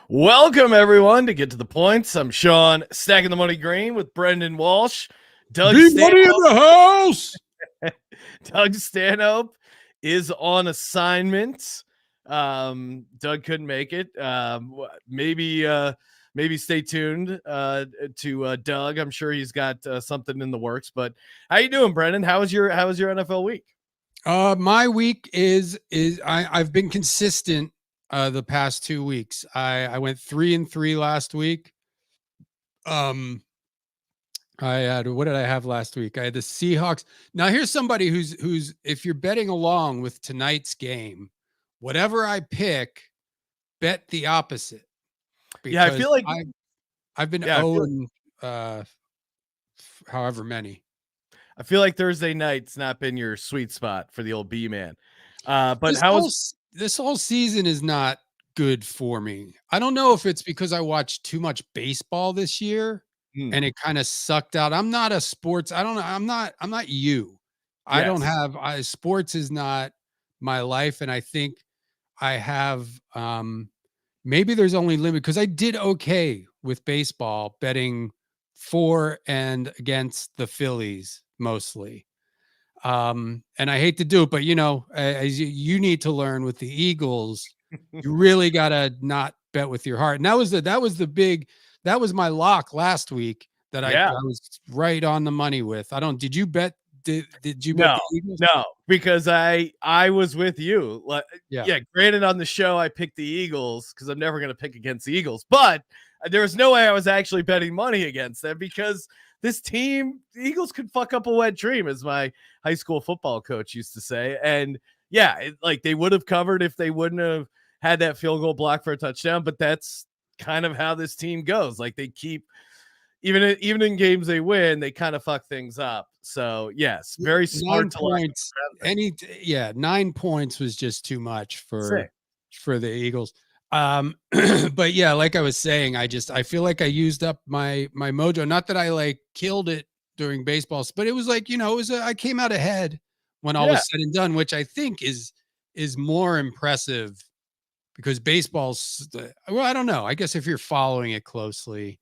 Welcome, everyone, to Get to the Points. I'm Sean, stacking the money green with Brendon Walsh. Doug Be money in Stanhope. the house. Doug Stanhope is on assignment. Doug couldn't make it. Maybe stay tuned to Doug. I'm sure he's got something in the works. But how you doing, Brendon? How was your NFL week? My week is I've been consistent the past 2 weeks. I went 3-3 last week. I had, what did I have last week? I had the Seahawks. Now here's somebody who's if you're betting along with tonight's game, whatever I pick, bet the opposite. Yeah, I feel like I've been yeah, owing however many. I feel like Thursday night's not been your sweet spot for the old B man. But This whole season is not good for me. I don't know if it's because I watched too much baseball this year and it kind of sucked out. I'm not a sports. I don't know. I'm not you. I don't have sports is not my life. And I think I have maybe there's only limit because I did okay with baseball betting for and against the Phillies mostly. And I hate to do it, but as you need to learn with the Eagles, you really got to not bet with your heart. And that was my lock last week that I was right on the money with. Did you bet? Did you bet the Eagles? No, because I was with you. Granted, on the show I picked the Eagles because I'm never going to pick against the Eagles, but there was no way I was actually betting money against them because this team, the Eagles could fuck up a wet dream, as my high school football coach used to say. And they would have covered if they wouldn't have had that field goal block for a touchdown. But that's kind of how this team goes. Like they keep, even in games they win, they kind of fuck things up. So yes, very smart. 9 points was just too much for the Eagles. But yeah, like I was saying, I feel like I used up my mojo. Not that I like killed it during baseball, but it was like, I came out ahead when all was said and done, which I think is more impressive because baseball's, well, I don't know. I guess if you're following it closely,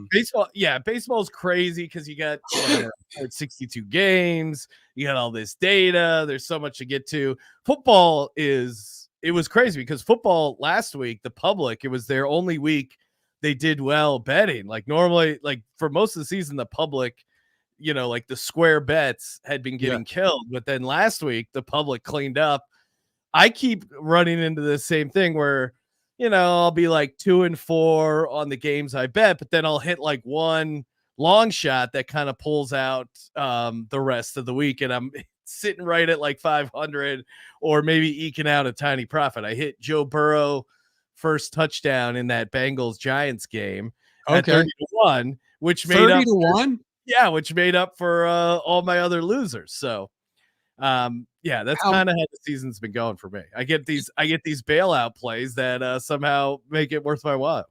baseball's crazy because you got 62 games, you got all this data, there's so much to get to. Football it was crazy because football last week, the public, it was their only week they did well betting. Like normally, like for most of the season, the public, like the square bets had been getting killed. But then last week, the public cleaned up. I keep running into the same thing where, I'll be like 2-4 on the games I bet, but then I'll hit like one long shot that kind of pulls out the rest of the week. And I'm sitting right at like 500 or maybe eking out a tiny profit. I hit Joe Burrow first touchdown in that Bengals Giants game at 30-1, which made 30-1. Which made up for all my other losers. So that's kind of how the season's been going for me. I get these bailout plays that somehow make it worth my while.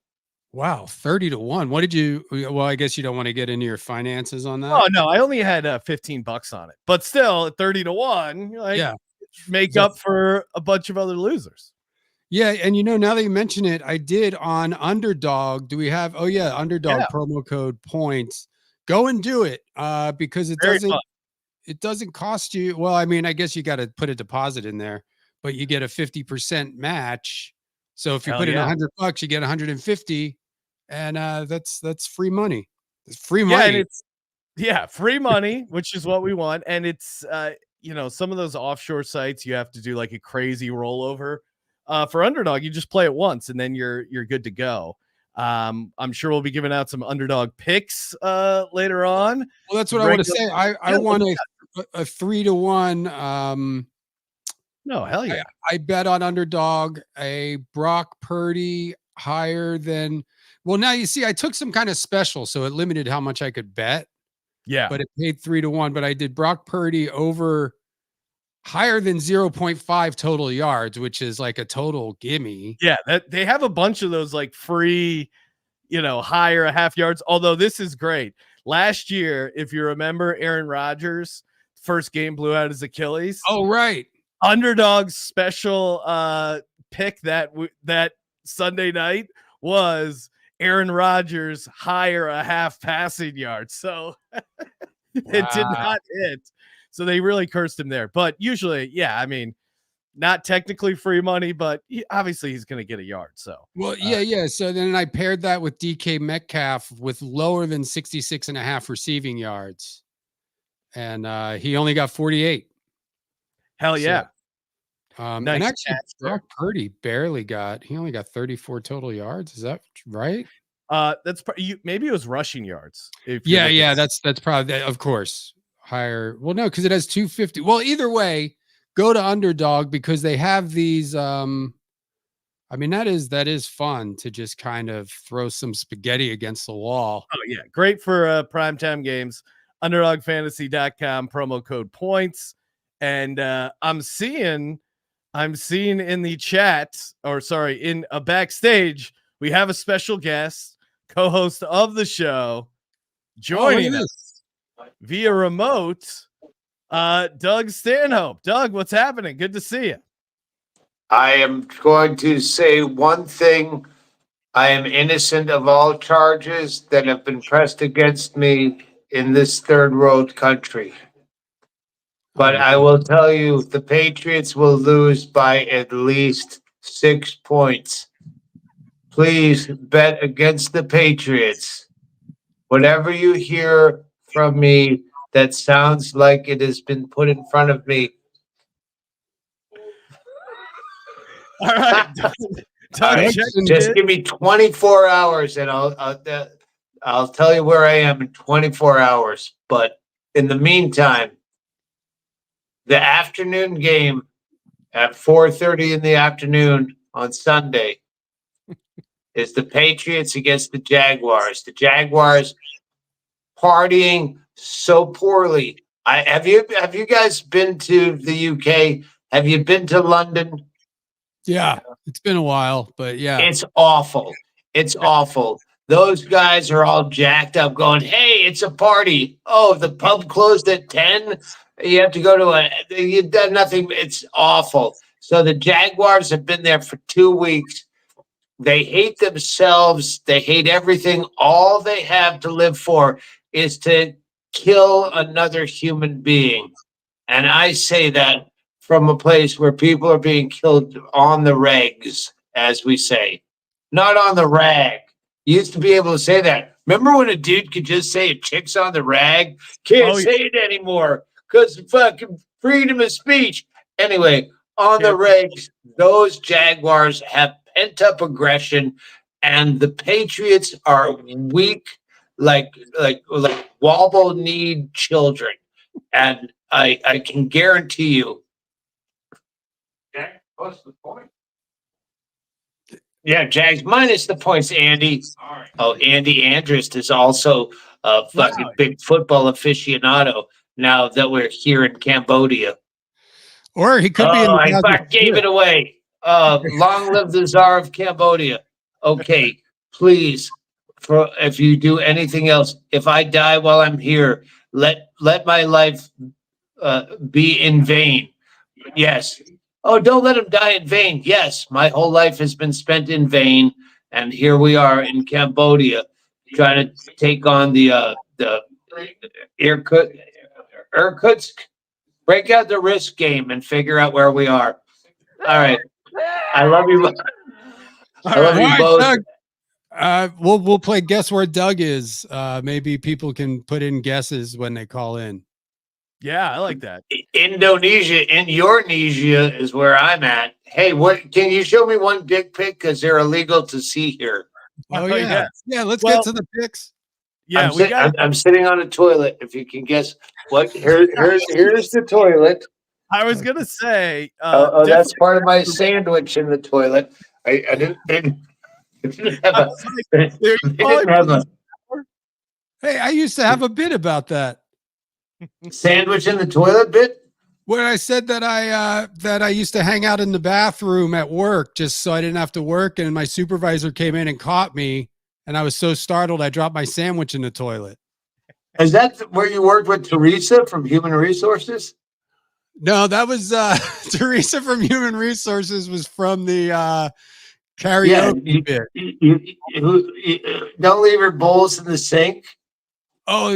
Wow, 30-1. What did you? Well, I guess you don't want to get into your finances on that. Oh no, I only had $15 on it, but still 30-1. Make up for a bunch of other losers. Yeah, and now that you mention it, I did on Underdog. Do we have? Oh yeah, Underdog promo code points. Go and do it because it doesn't cost you. Well, I mean, I guess you got to put a deposit in there, but you get a 50% match. So if you put in $100, you get 150, and that's free money. It's free money. Free money, which is what we want. And it's some of those offshore sites you have to do like a crazy rollover. For Underdog, you just play it once and then you're good to go. I'm sure we'll be giving out some Underdog picks later on. Well, that's what I want to say. I want a 3-1. No, hell yeah. I bet on Underdog a Brock Purdy higher than. Well, now you see, I took some kind of special, so it limited how much I could bet. Yeah, but it paid 3-1. But I did Brock Purdy over higher than 0.5 total yards, which is like a total gimme. Yeah, they have a bunch of those like free, higher a half yards. Although this is great. Last year, if you remember, Aaron Rodgers first game blew out his Achilles. Oh, right. Underdog's special pick that Sunday night was Aaron Rodgers higher a half passing yard. So it did not hit. So they really cursed him there. But usually, yeah, I mean, not technically free money, but obviously he's going to get a yard. So, well, yeah. So then I paired that with DK Metcalf with lower than 66.5 receiving yards. And he only got 48. Hell yeah. So, and actually, Brock Purdy he only got 34 total yards. Is that right? That's maybe it was rushing yards. Yeah. That's probably, of course, higher. Well, no, because it has 250. Well, either way, go to Underdog because they have these. I mean, that is fun to just kind of throw some spaghetti against the wall. Oh yeah, great for primetime games. UnderdogFantasy.com, promo code points. And I'm seeing in the chat, or sorry, in a backstage, we have a special guest, co-host of the show, joining us via remote, Doug Stanhope. Doug, what's happening? Good to see you. I am going to say one thing. I am innocent of all charges that have been pressed against me in this third world country. But I will tell you, the Patriots will lose by at least 6 points. Please bet against the Patriots. Whatever you hear from me that sounds like it has been put in front of me. All right. All right. Just give me 24 hours and I'll tell you where I am in 24 hours. But in the meantime, the afternoon game at 4:30 in the afternoon on Sunday is the Patriots against the Jaguars. The Jaguars partying so poorly. Have you guys been to the UK? Have you been to London? Yeah, it's been a while, but yeah. It's awful. It's awful. Those guys are all jacked up going, hey, it's a party. Oh, the pub closed at 10. You have to go to you've done nothing. It's awful. So the Jaguars have been there for 2 weeks. They hate themselves. They hate everything. All they have to live for is to kill another human being. And I say that from a place where people are being killed on the regs, as we say, not on the rag. You used to be able to say that. Remember when a dude could just say a chick's on the rag? Can't say it anymore because fucking freedom of speech. Anyway, on the regs, those Jaguars have pent up aggression, and the Patriots are weak, like wobble-kneed children. And I can guarantee you. Okay, what's the point? Yeah, Jags minus the points, Andy. Right. Oh, Andy Andrist is also a fucking big football aficionado now that we're here in Cambodia. Or he could be in the I gave it away. Long live the Tsar of Cambodia. Okay, please, if you do anything else, if I die while I'm here, let my life be in vain. Yes. Oh, don't let him die in vain. Yes, my whole life has been spent in vain, and here we are in Cambodia trying to take on the Irkutsk. Break out the risk game and figure out where we are. All right. I love you. I love you both. Doug, we'll play guess where Doug is. Maybe people can put in guesses when they call in. Yeah, I like that. Indonesia, in Indonesia is where I'm at. Hey, what can you show me one dick pic? Because they're illegal to see here. Oh, yeah. Yeah, let's get to the pics. Yeah, I'm sitting on a toilet. If you can guess what, here's the toilet. I was gonna say that's part of my sandwich in the toilet. I didn't have a Hey, I used to have a bit about that. Sandwich in the toilet bit? Where I said that I used to hang out in the bathroom at work just so I didn't have to work, and my supervisor came in and caught me, and I was so startled I dropped my sandwich in the toilet. Is that where you worked with Teresa from Human Resources? No, that was Teresa from Human Resources was from the karaoke bit. Don't leave your bowls in the sink. Oh,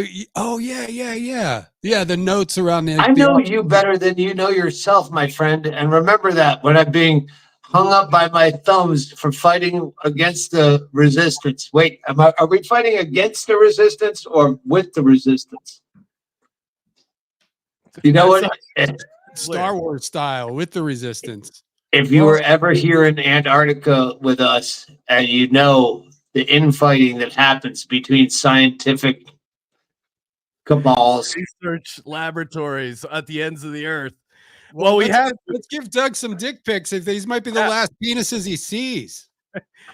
yeah. The notes around the. I know you better than you know yourself, my friend. And remember that when I'm being hung up by my thumbs for fighting against the resistance. Wait, are we fighting against the resistance or with the resistance? You know what? Star Wars style with the resistance. If you were ever here in Antarctica with us, and you know the infighting that happens between scientific cabals, research laboratories at the ends of the earth. Well, let's give Doug some dick pics. If these might be the last penises he sees.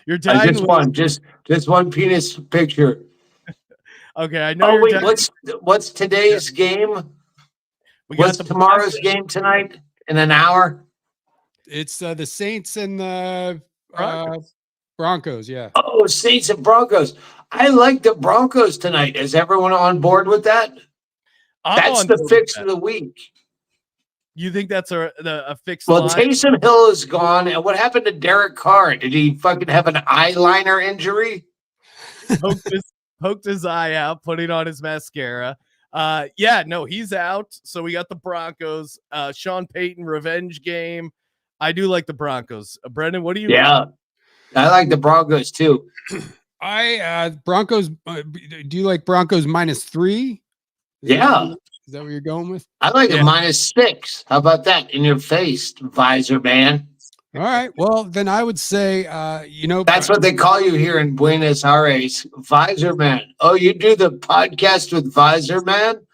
You're dying. Just one penis picture. Okay, I know. Oh wait, what's today's game? What's tomorrow's game tonight in an hour? It's the Saints and the Broncos. Yeah. Oh, Saints and Broncos. I like the Broncos tonight. Is everyone on board with that? That's the fix of the week. You think that's a fix? Well, Taysom Hill is gone. And what happened to Derek Carr? Did he fucking have an eyeliner injury? Poked his eye out, putting on his mascara. Yeah, no, he's out. So we got the Broncos. Sean Payton revenge game. I do like the Broncos. Brendon, what do you? Yeah, I like the Broncos too. Broncos. Do you like Broncos -3? Yeah. Is that what you're going with? I like a -6. How about that? In your face, visor man. All right. Well, then I would say, that's what they call you here in Buenos Aires, visor man. Oh, you do the podcast with visor man?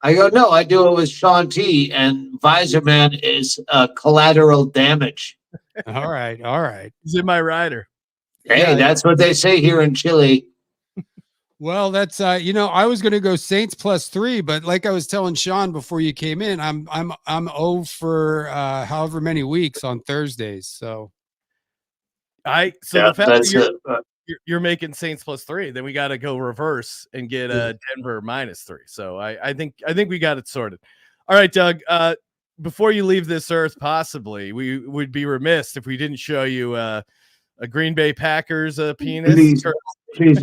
I go, no, I do it with Sean T. And visor man is collateral damage. All right. He's in my rider. Hey, that's what they say here in Chile. Well, that's I was going to go Saints +3, but like I was telling Sean before you came in, I'm 0 for however many weeks on Thursdays. So the fact that you're making Saints +3, then we got to go reverse and get Denver -3. So I think we got it sorted. All right, Doug. Before you leave this earth, possibly we would be remiss if we didn't show you a Green Bay Packers penis. Please.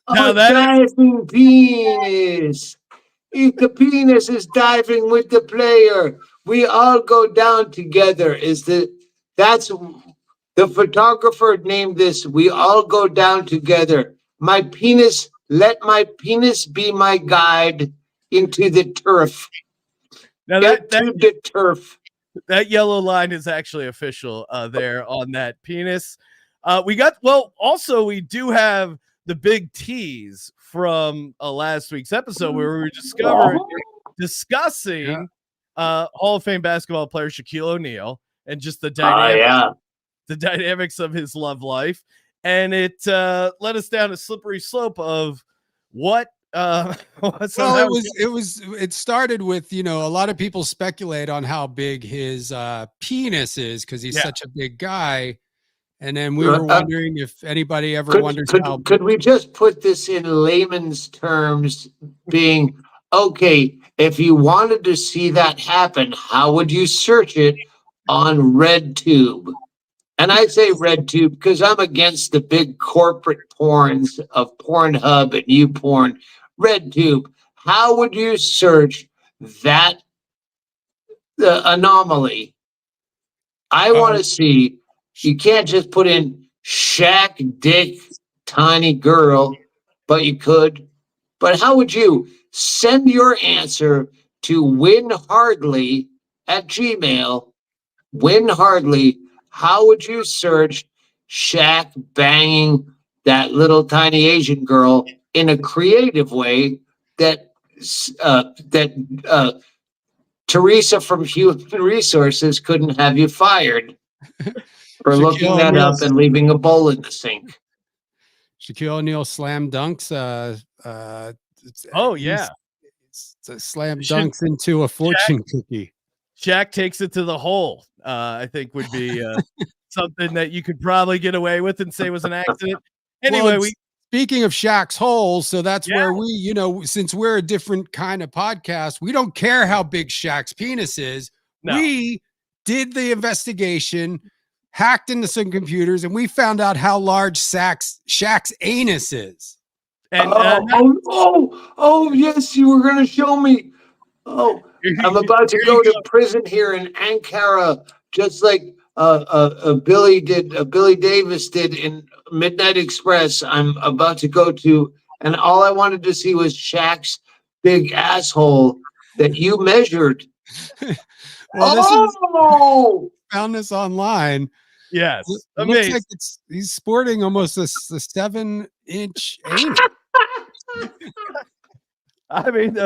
Diving penis. If the penis is diving with the player, we all go down together. That's the photographer named this. We all go down together. My penis, let my penis be my guide into the turf. Now the turf. That yellow line is actually official there on that penis. We do have the big tease from last week's episode where we were discussing Hall of Fame basketball player Shaquille O'Neal and just the dynamics of his love life. And it led us down a slippery slope of what it started with, a lot of people speculate on how big his penis is because he's such a big guy. And then we were wondering if anybody ever wonders how. Could we just put this in layman's terms, being okay? If you wanted to see that happen, how would you search it on RedTube? And I say RedTube because I'm against the big corporate porns of Pornhub and YouPorn. RedTube. How would you search that the anomaly? I want to see. You can't just put in Shaq, dick, tiny girl, but you could. But how would you send your answer to WinHardly at Gmail? WinHardly. How would you search Shaq banging that little tiny Asian girl in a creative way that Teresa from Human Resources couldn't have you fired? For looking that up and leaving a bowl in the sink. Shaquille O'Neal slam dunks. Slam dunks into a fortune cookie. Shaq takes it to the hole. I think would be something that you could probably get away with and say was an accident. Anyway, speaking of Shaq's hole, so that's where we, since we're a different kind of podcast, we don't care how big Shaq's penis is. No. We did the investigation. hacked into some computers, and we found out how large Shaq's anus is. And yes, you were going to show me. Oh, I'm about to go to prison here in Ankara, just like Billy Davis did in Midnight Express. I'm about to go to, and all I wanted to see was Shaq's big asshole that you measured. Well, found this online. Yes, it looks like he's sporting almost a 7-inch anus. I mean,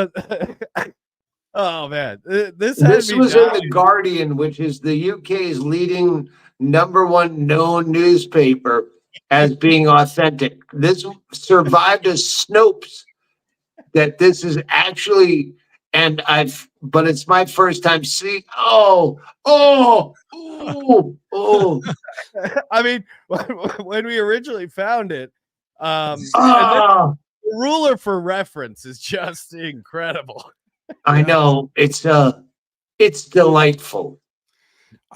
oh man, this was in the Guardian, which is the UK's leading #1 known newspaper as being authentic. This survived as Snopes. That this is actually, but it's my first time seeing. Oh. I mean, when we originally found it, the ruler for reference is just incredible. I know it's delightful.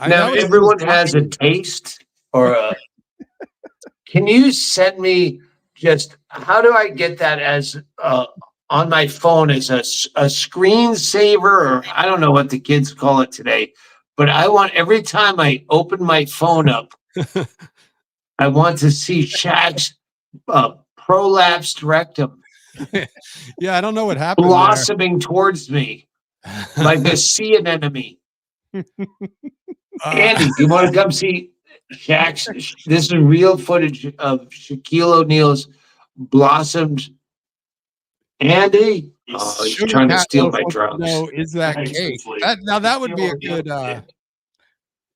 Now everyone has a taste or a. Can you send me just how do I get that as on my phone as a screensaver, or I don't know what the kids call it today, but I want every time I open my phone up, I want to see Shaq's prolapsed rectum. Yeah, I don't know what happened. Blossoming towards me like a sea anemone. Andy, do you want to come see Shaq's? This is real footage of Shaquille O'Neal's blossomed. Andy, he's trying to steal my drugs. No, is that cake? That would be a good.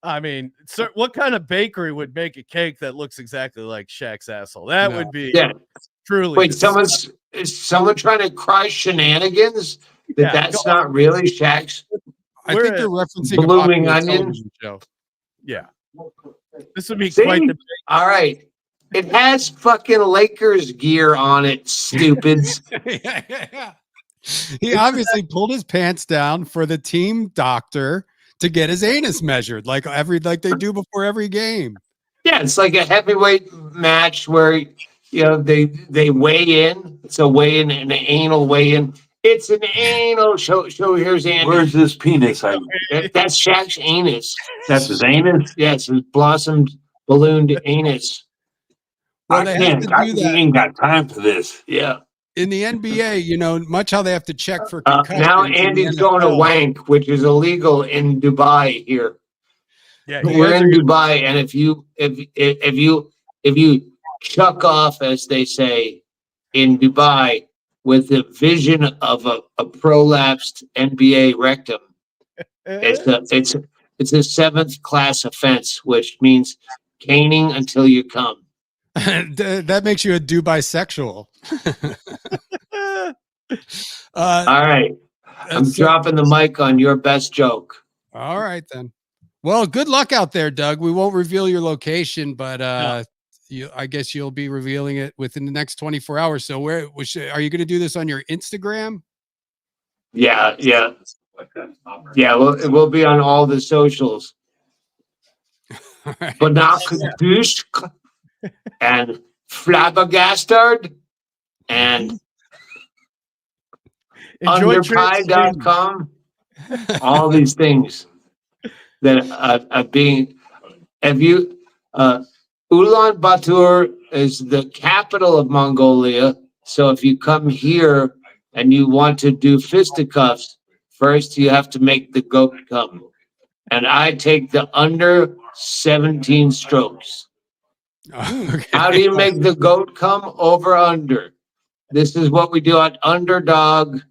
I mean, sir, what kind of bakery would make a cake that looks exactly like Shaq's asshole? That would be truly. Wait, is someone trying to cry shenanigans? That's not really Shaq's. I think you're referencing Blooming Onion show. Yeah, this would be quite the. All right. It has fucking Lakers gear on it, stupids. Yeah. He obviously pulled his pants down for the team doctor to get his anus measured, like they do before every game. Yeah, it's like a heavyweight match where they weigh in. It's a weigh-in, an anal weigh-in. It's an anal show. Here's Andy. Where's this penis? That's Shaq's anus. That's his anus? Yes, his blossomed, ballooned anus. Well, they have to do that. Ain't got time for this. Yeah. In the NBA, much how they have to check for concussions. Now Andy's going to wank, which is illegal in Dubai here. Yeah, we're in Dubai, and if you chuck off, as they say in Dubai, with the vision of a prolapsed NBA rectum, it's a 7th class offense, which means caning until you come. That makes you a bisexual. All right. I'm dropping the mic on your best joke. All right, then. Well, good luck out there, Doug. We won't reveal your location, but I guess you'll be revealing it within the next 24 hours. So are you going to do this on your Instagram? Yeah. Well, it will be on all the socials. Right. Banakudush and flabbergasted and underpie.com. All these things that are being. Ulaanbaatar is the capital of Mongolia. So if you come here and you want to do fisticuffs, first you have to make the goat come. And I take the under 17 strokes. Okay. How do you make the goat come? Over under. This is what we do at underdog.com.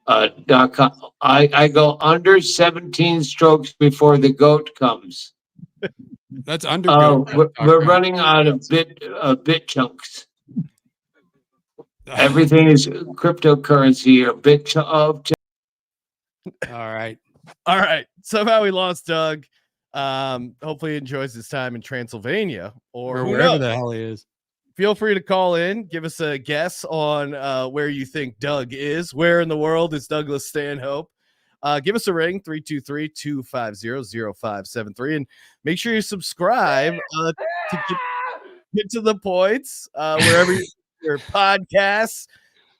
I go under 17 strokes before the goat comes. That's under. We're running out of bit chunks. Everything is cryptocurrency or bit chunk. All right. Somehow we lost Doug. Hopefully he enjoys his time in Transylvania or wherever the hell he is. Feel free to call in, give us a guess on where you think Doug is. Where in the world is Douglas Stanhope? give us a ring, 323-250-0573, and make sure you subscribe to get to the points wherever your podcasts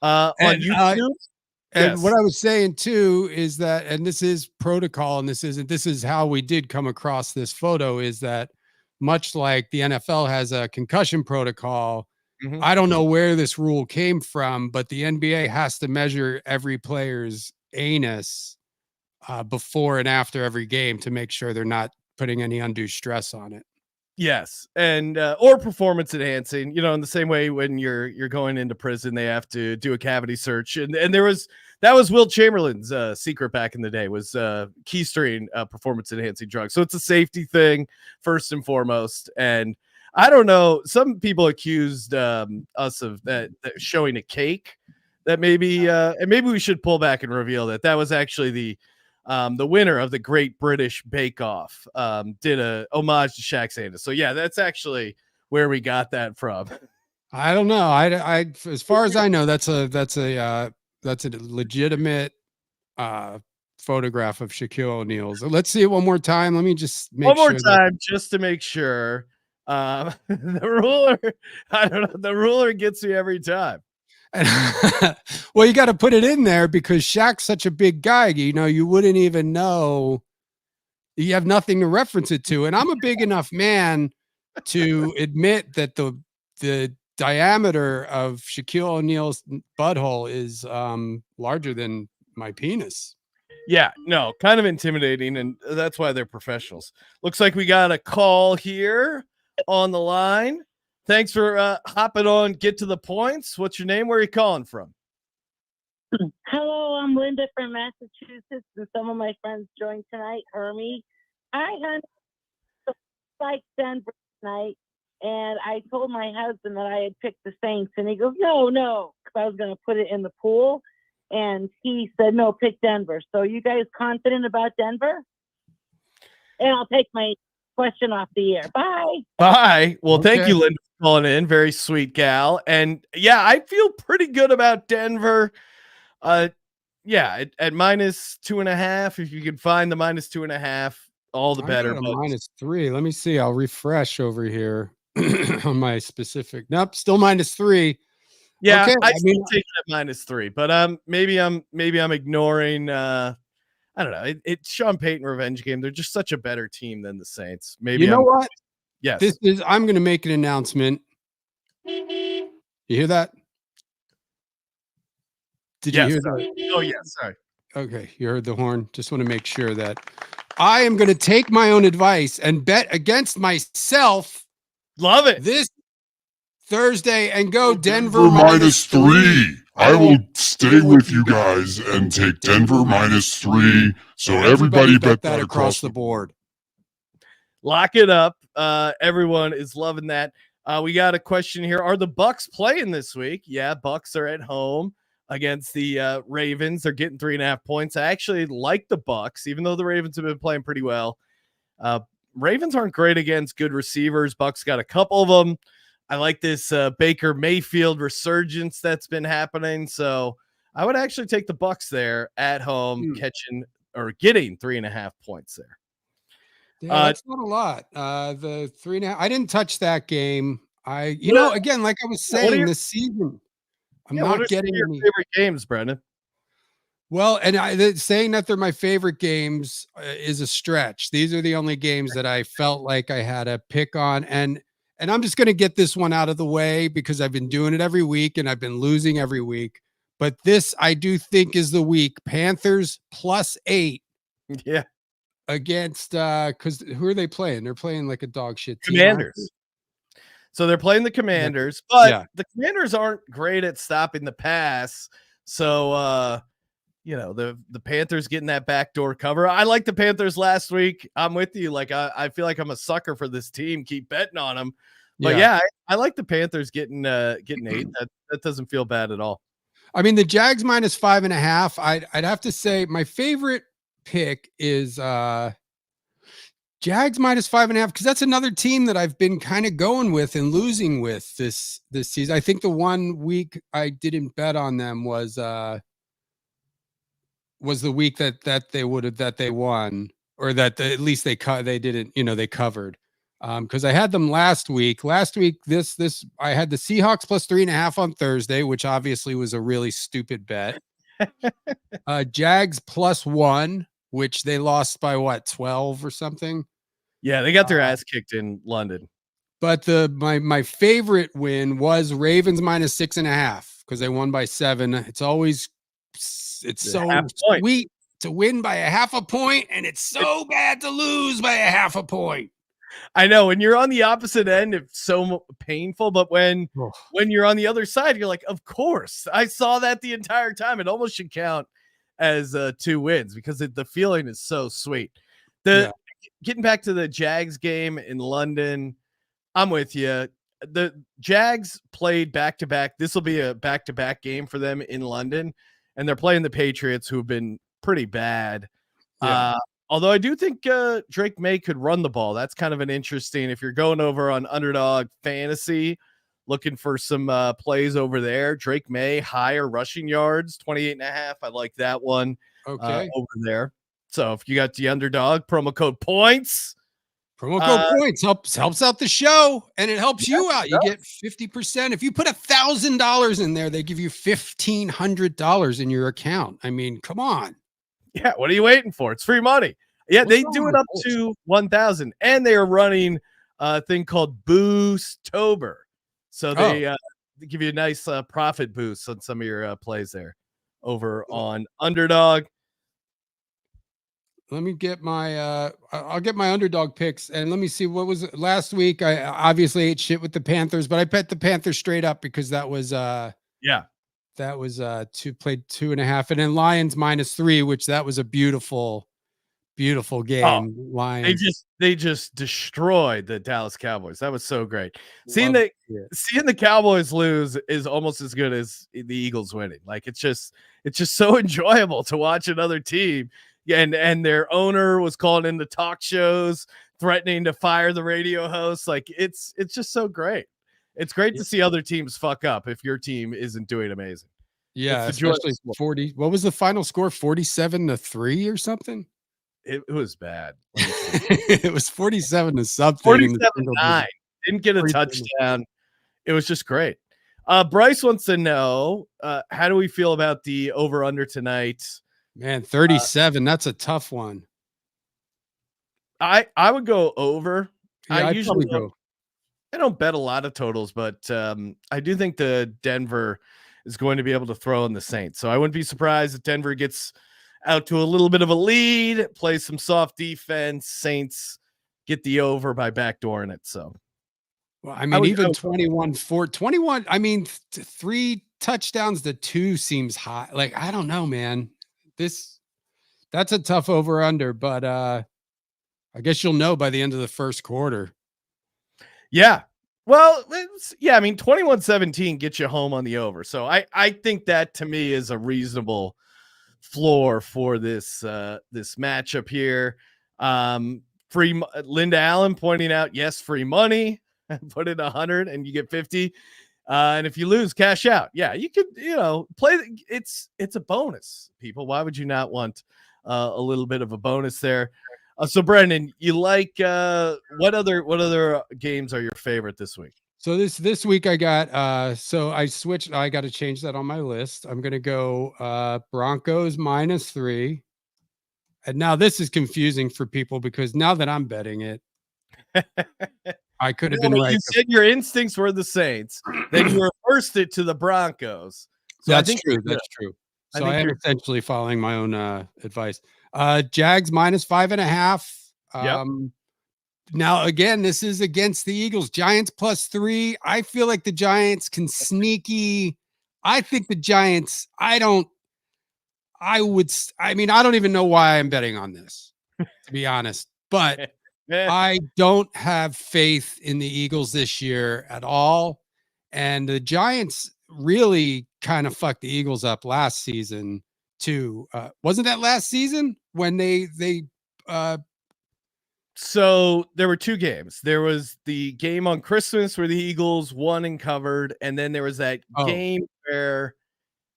on YouTube. And what I was saying too is that, and this is protocol, and this is how we did come across this photo, is that much like the NFL has a concussion protocol, I don't know where this rule came from, but the NBA has to measure every player's anus before and after every game to make sure they're not putting any undue stress on it. Yes, and or performance enhancing. You know, in the same way when you're going into prison, they have to do a cavity search, and that was Will Chamberlain's secret back in the day, was keystering performance enhancing drugs. So it's a safety thing first and foremost. And I don't know, some people accused us of that showing a cake, that maybe and maybe we should pull back and reveal that was actually the winner of the Great British Bake Off, did a homage to Shaq's anus. So yeah, that's actually where we got that from. I don't know. I as far as I know, that's a legitimate photograph of Shaquille O'Neal's. Let's see it one more time. Let me just make one more time just to make sure. The ruler, I don't know. The ruler gets me every time. Well, you got to put it in there because Shaq's such a big guy. You know, you wouldn't even know. You have nothing to reference it to. And I'm a big enough man to admit that the diameter of Shaquille O'Neal's butthole is larger than my penis. Yeah, no, kind of intimidating, and that's why they're professionals. Looks like we got a call here on the line. Thanks for hopping on. Get to the points. What's your name? Where are you calling from? Hello, I'm Linda from Massachusetts, and some of my friends joined tonight. Hermie, I like Denver tonight, and I told my husband that I had picked the Saints, and he goes, no, because I was going to put it in the pool, and he said, no, pick Denver. So you guys confident about Denver? And I'll take my question off the air. Bye. Well, thank you, Linda, for calling in. Very sweet gal. And yeah, I feel pretty good about Denver. Yeah, at minus 2.5. If you can find the minus 2.5, all the better. But -3. Let me see. I'll refresh over here on my specific. Nope, still -3. Yeah, okay. I still take it at -3, but maybe I'm ignoring I don't know. It's Sean Payton revenge game. They're just such a better team than the Saints. Maybe you know what? Yes. I'm going to make an announcement. You hear that? Did you hear that? Oh, yeah. Sorry. Okay. You heard the horn. Just want to make sure that I am going to take my own advice and bet against myself. Love it. This Thursday and go Denver -3. I will stay with you guys and take Denver -3. So everybody bet that across the board. Lock it up. Everyone is loving that. We got a question here. Are the Bucks playing this week? Yeah, Bucks are at home against the Ravens. They're getting 3.5 points. I actually like the Bucks, even though the Ravens have been playing pretty well. Ravens aren't great against good receivers. Bucks got a couple of them. I like this Baker Mayfield resurgence that's been happening. So I would actually take the Bucks there at home, getting 3.5 points there. Yeah, that's not a lot. The 3.5. I didn't touch that game. Again, like I was saying, this season, I'm not getting your favorite games, Brendon. Well, and saying that they're my favorite games is a stretch. These are the only games that I felt like I had a pick on, and I'm just going to get this one out of the way because I've been doing it every week and I've been losing every week. But this I do think is the week. Panthers +8. Yeah. Against because who are they playing? They're playing like a dog shit team. Commanders. So they're playing the Commanders, but the Commanders aren't great at stopping the pass. So the Panthers getting that backdoor cover. I like the Panthers last week. I'm with you. Like I feel like I'm a sucker for this team. Keep betting on them. But I like the Panthers getting 8. That doesn't feel bad at all. I mean, the Jags -5.5. I'd have to say my favorite pick is Jags -5.5 because that's another team that I've been kind of going with and losing with this season. I think the one week I didn't bet on them was was the week that they won, or that at least they didn't, they covered. Because I had them last week. Last week, I had the Seahawks plus 3.5 on Thursday, which obviously was a really stupid bet. Jags +1, which they lost by what, 12 or something. Yeah, they got their ass kicked in London. But my favorite win was Ravens -6.5, because they won by 7. It's so sweet to win by a half a point, and it's so bad to lose by a half a point. I know, when you're on the opposite end, it's so painful. But when you're on the other side, you're like, of course, I saw that the entire time. It almost should count as 2 wins, because the feeling is so sweet. Getting back to the Jags game in London, I'm with you. The Jags played back-to-back. This will be a back-to-back game for them in London, and they're playing the Patriots, who've been pretty bad. Although I do think Drake May could run the ball. That's kind of an interesting, if you're going over on Underdog Fantasy, looking for some plays over there. Drake May, higher rushing yards, 28.5. I like that one over there. So if you got the Underdog, promo code points. Promo code points helps out the show, and it helps you out. You get 50%. If you put $1,000 in there, they give you $1,500 in your account. I mean, come on. Yeah, what are you waiting for? It's free money. Yeah, they do it up to 1,000, and they are running a thing called Boostober. So they give you a nice profit boost on some of your plays there over on Underdog. Let me get my I'll get my Underdog picks, and let me see what was last week. I obviously ate shit with the Panthers, but I bet the Panthers straight up, because that was played 2.5, and then Lions -3, which that was a beautiful game. Lions, they just destroyed the Dallas Cowboys. That was so great. Seeing the Cowboys lose is almost as good as the Eagles winning. Like, it's just so enjoyable to watch another team. And their owner was calling into talk shows, threatening to fire the radio host. Like, it's just so great. It's great to see other teams fuck up if your team isn't doing amazing. Yeah, especially 40. What was the final score? 47-3 or something? It was bad. It was 47 to something. 47-9. Didn't get a touchdown. It was just great. Bryce wants to know, how do we feel about the over-under tonight? Man, 37. That's a tough one. I would go over. Yeah, I usually I don't bet a lot of totals, but I do think the Denver is going to be able to throw in the Saints. So I wouldn't be surprised if Denver gets out to a little bit of a lead, play some soft defense. Saints get the over by backdooring it. So, well, I mean, even 21. I mean, 3 touchdowns to 2 seems high. Like, I don't know, man. That's a tough over under, but I guess you'll know by the end of the first quarter. Yeah. Well, I mean, 21-17 gets you home on the over. So I think that, to me, is a reasonable floor for this matchup here. Free Linda Allen pointing out, yes, free money. Put in 100 and you get 50. And if you lose, cash out. Yeah, you could, play. It's a bonus, people. Why would you not want a little bit of a bonus there? So, Brendon, you like what other games are your favorite this week? So this week I got so I switched. I got to change that on my list. I'm gonna go Broncos -3. And now this is confusing for people, because now that I'm betting it, I could have been right. You said your instincts were the Saints, then you reversed it to the Broncos. So That's true. That's true. So I am essentially following my own advice. Jags -5.5. Now, again, this is against the Eagles. Giants +3. I feel like the Giants can sneaky. I think the Giants, I don't even know why I'm betting on this, to be honest. But I don't have faith in the Eagles this year at all. And the Giants really kind of fucked the Eagles up last season too. Wasn't that last season when they So there were 2 games. There was the game on Christmas where the Eagles won and covered, and then there was that game where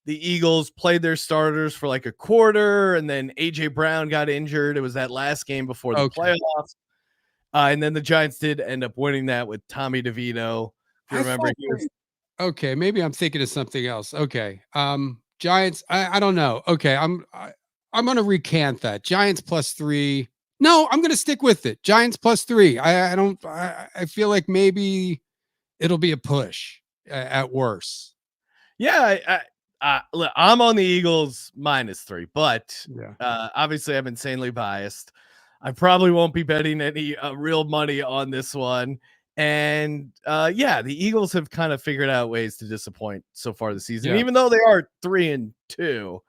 the Eagles played their starters for like a quarter, and then AJ Brown got injured. It was that last game before the playoffs. And then the Giants did end up winning that with Tommy DeVito. If you remember, okay, maybe I'm thinking of something else. Okay. Giants, I don't know. Okay, I'm gonna recant that. Giants +3. No, I'm gonna stick with it. Giants +3. I feel like maybe it'll be a push at worst. Yeah, look, I'm on the Eagles -3, but yeah. Obviously I'm insanely biased. I probably won't be betting any real money on this one. And yeah, the Eagles have kind of figured out ways to disappoint so far this season, even though they are 3-2.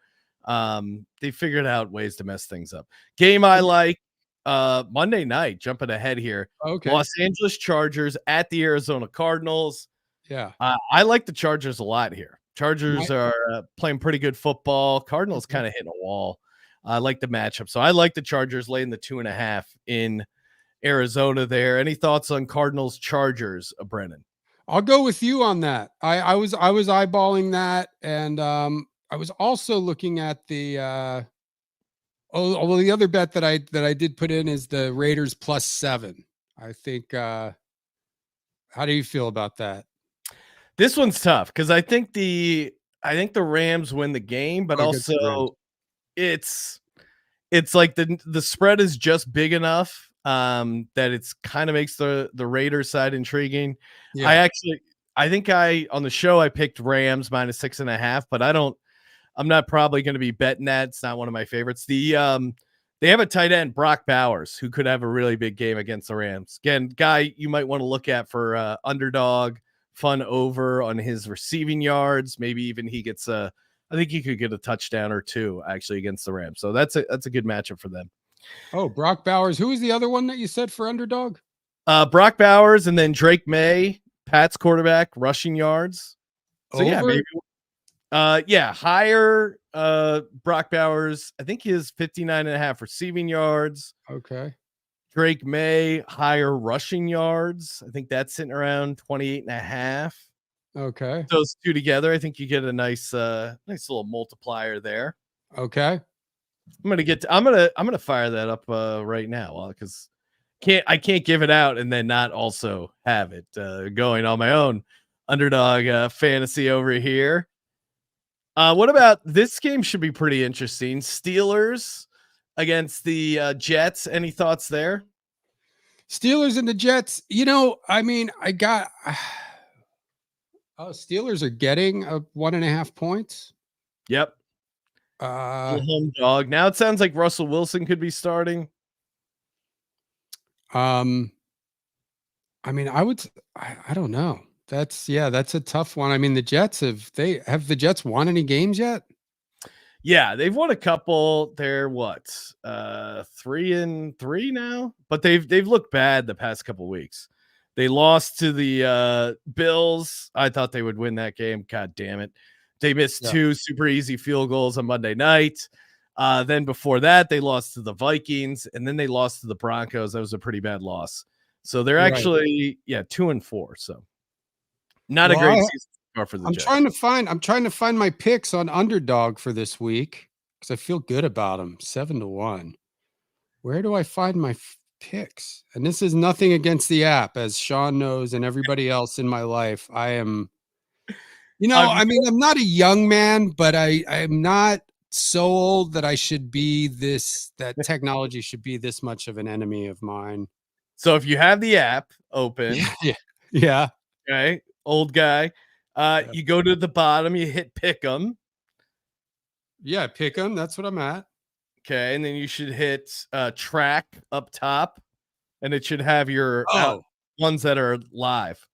They figured out ways to mess things up. Game I like Monday night, jumping ahead here. Okay. Los Angeles Chargers at the Arizona Cardinals. Yeah. I like the Chargers a lot here. Chargers are playing pretty good football. Cardinals kind of hitting a wall. I like the matchup. So I like the Chargers laying the 2.5 in Arizona there. Any thoughts on Cardinals Chargers, Brendon? I'll go with you on that. I was eyeballing that, and I was also looking at the well, the other bet that I did put in is the Raiders +7. I think how do you feel about that? This one's tough because I think the Rams win the game, but also it's like the spread is just big enough that it's kind of makes the Raiders side intriguing. Yeah. I think on the show I picked Rams -6.5, but I'm not probably going to be betting that. It's not one of my favorites. They have a tight end, Brock Bowers, who could have a really big game against the Rams. Again, guy you might want to look at for underdog fun over on his receiving yards. Maybe even he gets I think he could get a touchdown or two actually against the Rams. So that's a good matchup for them. Oh, Brock Bowers. Who was the other one that you said for underdog? Brock Bowers and then Drake May, Pat's quarterback, rushing yards. So yeah, maybe higher Brock Bowers. I think he has 59.5 receiving yards. Okay. Drake May, higher rushing yards. I think that's sitting around 28.5. Okay. Those two together, I think you get a nice little multiplier there. Okay. I'm gonna fire that up right now because I can't give it out and then not also have it going on my own underdog fantasy over here. What about this game? Should be pretty interesting. Steelers against the Jets. Any thoughts there? Steelers and the Jets. You know, I mean, I got. Steelers are getting 1.5 points. Yep. Home dog. Now it sounds like Russell Wilson could be starting. I mean, I don't know. That's a tough one. I mean, the Jets have the Jets won any games yet? Yeah, they've won a couple. They're 3-3 now, but they've looked bad the past couple weeks. They lost to the Bills. I thought they would win that game. God damn it. They missed 2 super easy field goals on Monday night. Then before that, they lost to the Vikings, and then they lost to the Broncos. That was a pretty bad loss. So they're actually 2-4. So not a great season for the Jets. I'm trying to find my picks on underdog for this week because I feel good about them. 7-1. Where do I find my picks? And this is nothing against the app, as Sean knows, and everybody else in my life. I am, I mean, I'm not a young man, but I'm not so old that I should be that technology should be this much of an enemy of mine. So if you have the app open, yeah. Okay, old guy. You go to the bottom, you hit pick 'em. Yeah, pick 'em. That's what I'm at. Okay, and then you should hit track up top, and it should have your ones that are live.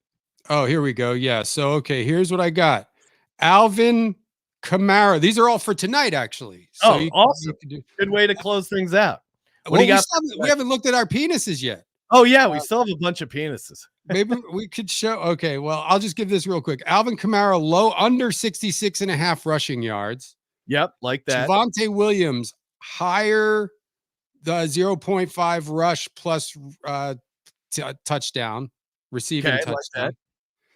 Oh, here we go. Yeah. So, okay, here's what I got. Alvin Kamara. These are all for tonight, actually. So awesome. Good way to close things out. What do you got? We haven't looked at our penises yet. Oh, yeah. We still have a bunch of penises. Maybe we could show. Okay. Well, I'll just give this real quick. Alvin Kamara, low under 66.5 rushing yards. Yep. Like that. Javonte Williams, higher the 0.5 rush plus touchdown, receiving touchdown.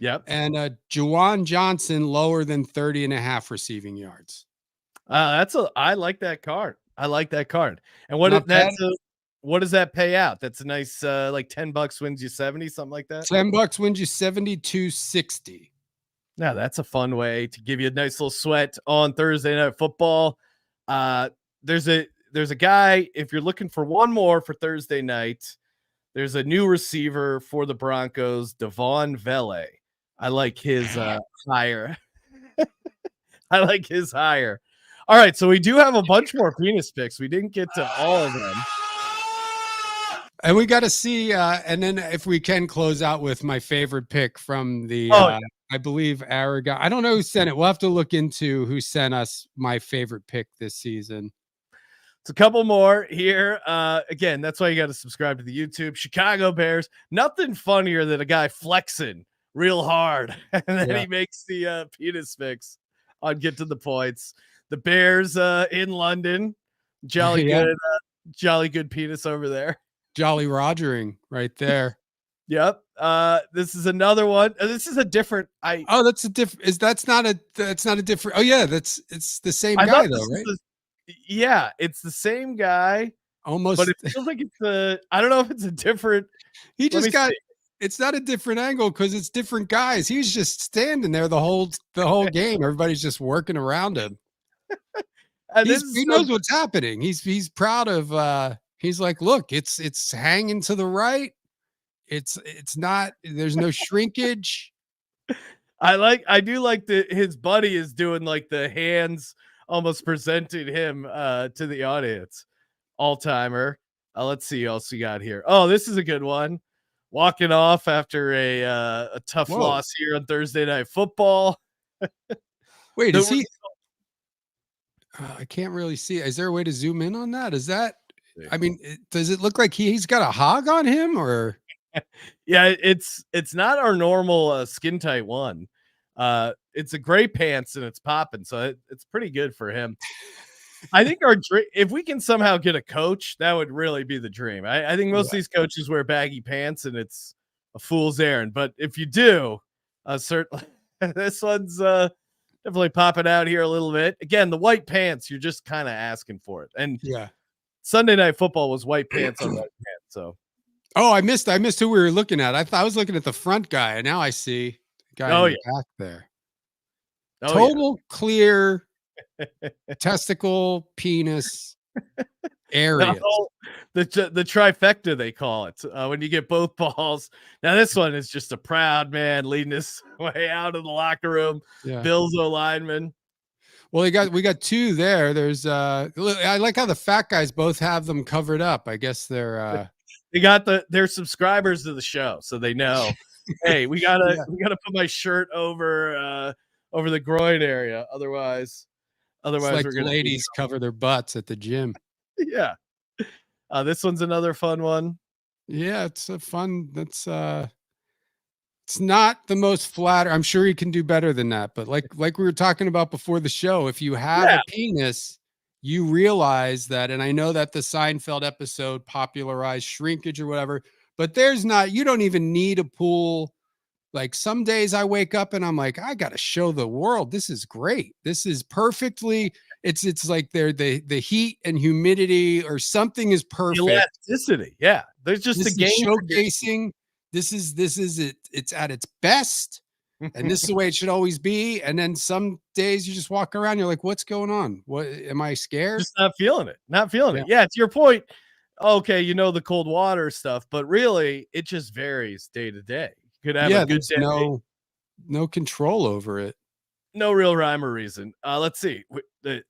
Yep. And Juwan Johnson lower than 30.5 receiving yards. I like that card. I like that card. And what does that pay out? That's a nice like $10 wins you 70, something like that. $10 wins you 72.60. Now that's a fun way to give you a nice little sweat on Thursday Night Football. There's a guy, if you're looking for one more for Thursday night, there's a new receiver for the Broncos, Devon Vele. I like his hire. I like his hire. All right, so we do have a bunch more penis picks. We didn't get to all of them. And we got to see, and then if we can close out with my favorite pick from the, I believe Aragon. I don't know who sent it. We'll have to look into who sent us my favorite pick this season. It's a couple more here. Again, that's why you got to subscribe to the YouTube. Chicago Bears. Nothing funnier than a guy flexing real hard, and then he makes the penis picks on Get to the Points. The Bears in London. Jolly good penis over there. Jolly Rogering right there. Yep. This is another one. This is a different. That's a different. That's not a different. Oh yeah, it's the same guy though, right? Yeah, it's the same guy. Almost, but it feels like it's I don't know if it's a different. He just got. It's not a different angle because it's different guys. He's just standing there the whole game. Everybody's just working around him. He knows what's happening. He's proud of. He's like, look, it's hanging to the right. It's not. There's no shrinkage. I do like his buddy is doing like the hands, almost presenting him to the audience. All timer. Let's see what else we got here. Oh, this is a good one. Walking off after a tough loss here on Thursday Night Football. Wait, is he? I can't really see. Is there a way to zoom in on that? Is that? I mean, does it look like he's got a hog on him or? Yeah, it's not our normal skin tight one. It's a gray pants and it's popping, so it's pretty good for him. I think if we can somehow get a coach, that would really be the dream. I think most of these coaches wear baggy pants and it's a fool's errand. But if you do, certainly this one's definitely popping out here a little bit. Again, the white pants, you're just kind of asking for it. And Sunday Night Football was white pants on white pants. So I missed who we were looking at. I was looking at the front guy, and now I see the guy in the back there. Total clear testicle penis area. The trifecta, they call it, when you get both balls. Now this one is just a proud man leading his way out of the locker room. Bills lineman. Well, we got two there. There's I like how the fat guys both have them covered up. I guess they're they're subscribers to the show, so they know. Hey, we gotta put my shirt over the groin area. Otherwise like we're gonna ladies cover their butts at the gym. Yeah. This one's another fun one. Yeah, it's a fun. That's it's not the most flatter. I'm sure he can do better than that. But like we were talking about before the show, if you have a penis, you realize that. And I know that the Seinfeld episode popularized shrinkage or whatever, but you don't even need a pool. Like some days I wake up and I'm like, I got to show the world. This is great. This is perfectly. It's like the heat and humidity or something is perfect. Elasticity. Yeah. There's just a game showcasing. This is it. It's at its best. And this is the way it should always be. And then some days you just walk around. You're like, what's going on? What am I scared? Just not feeling it. Yeah. To your point. Okay. The cold water stuff, but really it just varies day to day. Could have a good day. No control over it. No real rhyme or reason. Let's see.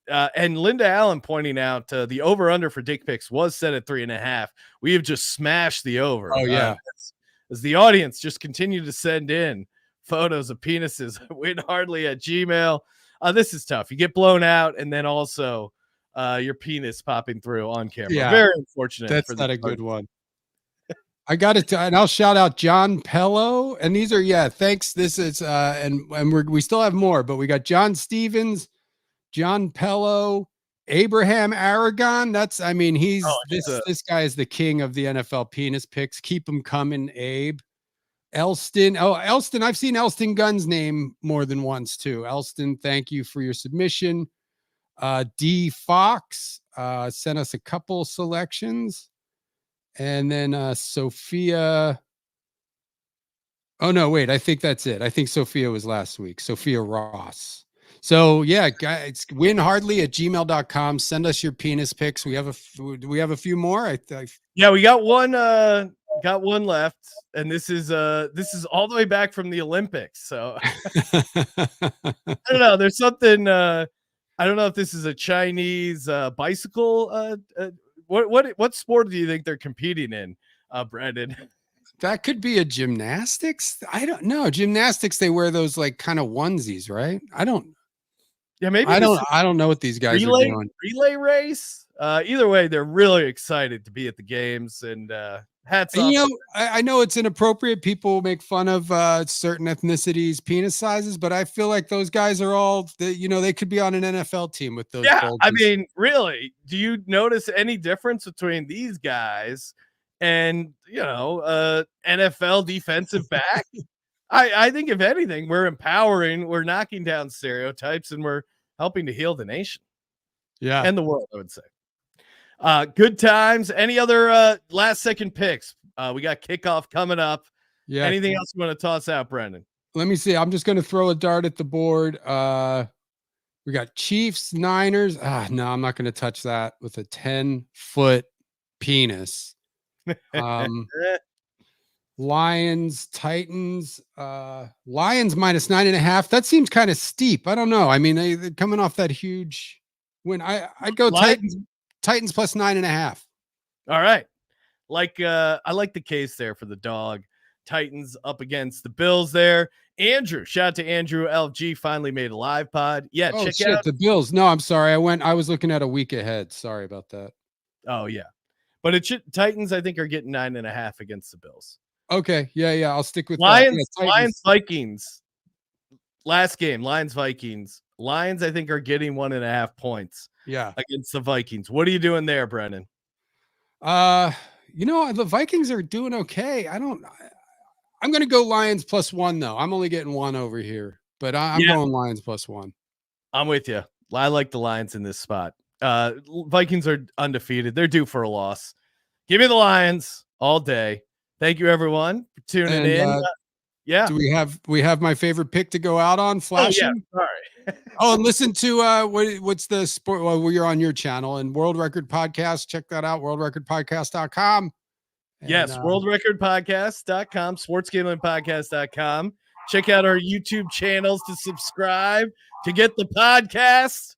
And Linda Allen pointing out the over under for dick pics was set at 3.5. We have just smashed the over. Oh yeah. As the audience just continue to send in photos of penises, WinHardly at Gmail. This is tough. You get blown out, and then also your penis popping through on camera. Yeah, very unfortunate. That's not a good one. I got it, and I'll shout out John Pello. And these are thanks. This is and we still have more, but we got John Stevens, John Pello, Abraham Aragon. This guy is the king of the NFL penis picks. Keep him coming, Abe. Elston. Oh, Elston. I've seen Elston Gunn's name more than once too. Elston, thank you for your submission. D Fox sent us a couple selections. And then Sophia. Oh no, wait, I think that's it. I think Sophia was last week. Sophia Ross. So yeah, guys, winhardly@gmail.com. Send us your penis pics. Do we have a few more? Yeah, we got one left, and this is all the way back from the Olympics. So I don't know. There's something I don't know if this is a Chinese bicycle. What sport do you think they're competing in, Brendon? That could be a gymnastics. I don't know. Gymnastics, they wear those like kind of onesies, right? Yeah, maybe I don't know what these guys are doing. Relay race. Either way, they're really excited to be at the games, and hats off. You know, I know it's inappropriate. People make fun of certain ethnicities' penis sizes, but I feel like those guys are all, they could be on an NFL team with those. Yeah, bulges. I mean, really, do you notice any difference between these guys and NFL defensive back? I think if anything, we're empowering, we're knocking down stereotypes, and we're helping to heal the nation. Yeah, and the world, I would say. Good times. Any other last second picks? We got kickoff coming up. Yeah. Anything else you want to toss out, Brendon? Let me see. I'm just going to throw a dart at the board. We got Chiefs, Niners. No, I'm not going to touch that with a 10-foot penis. Lions, Titans, Lions minus 9.5. That seems kind of steep. I don't know. I mean, they're coming off that huge win. I'd go Titans plus 9.5. All right. I like the case there for the dog. Titans up against the Bills there. Andrew, shout out to Andrew LG, finally made a live pod. Yeah, check out the Bills. No, I'm sorry. I was looking at a week ahead. Sorry about that. Oh yeah. But Titans, I think, are getting 9.5 against the Bills. Okay. Yeah. I'll stick with Lions. That. Yeah, Lions, Vikings. Last game, Lions, Vikings. Lions, I think, are getting 1.5 points. Yeah. Against the Vikings. What are you doing there, Brendon? The Vikings are doing okay. I'm going to go Lions plus 1 though. I'm only getting 1 over here, but I'm going Lions plus 1. I'm with you. I like the Lions in this spot. Vikings are undefeated. They're due for a loss. Give me the Lions all day. Thank you, everyone, for tuning in. Yeah. Do we have my favorite pick to go out on? Flashing? Oh, yeah. Sorry. And listen to what's the sport? Well, we're on your channel and World Record Podcast. Check that out. WorldRecordPodcast.com. Yes, WorldRecordPodcast.com, SportsGamblingPodcast.com. Check out our YouTube channels to subscribe to get the podcast.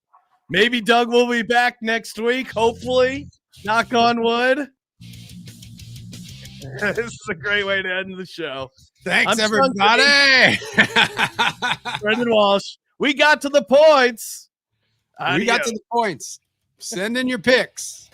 Maybe Doug will be back next week. Hopefully, knock on wood. This is a great way to end the show. Thanks, everybody. Brendon Walsh. We got to the points. We got to the points. Send in your picks.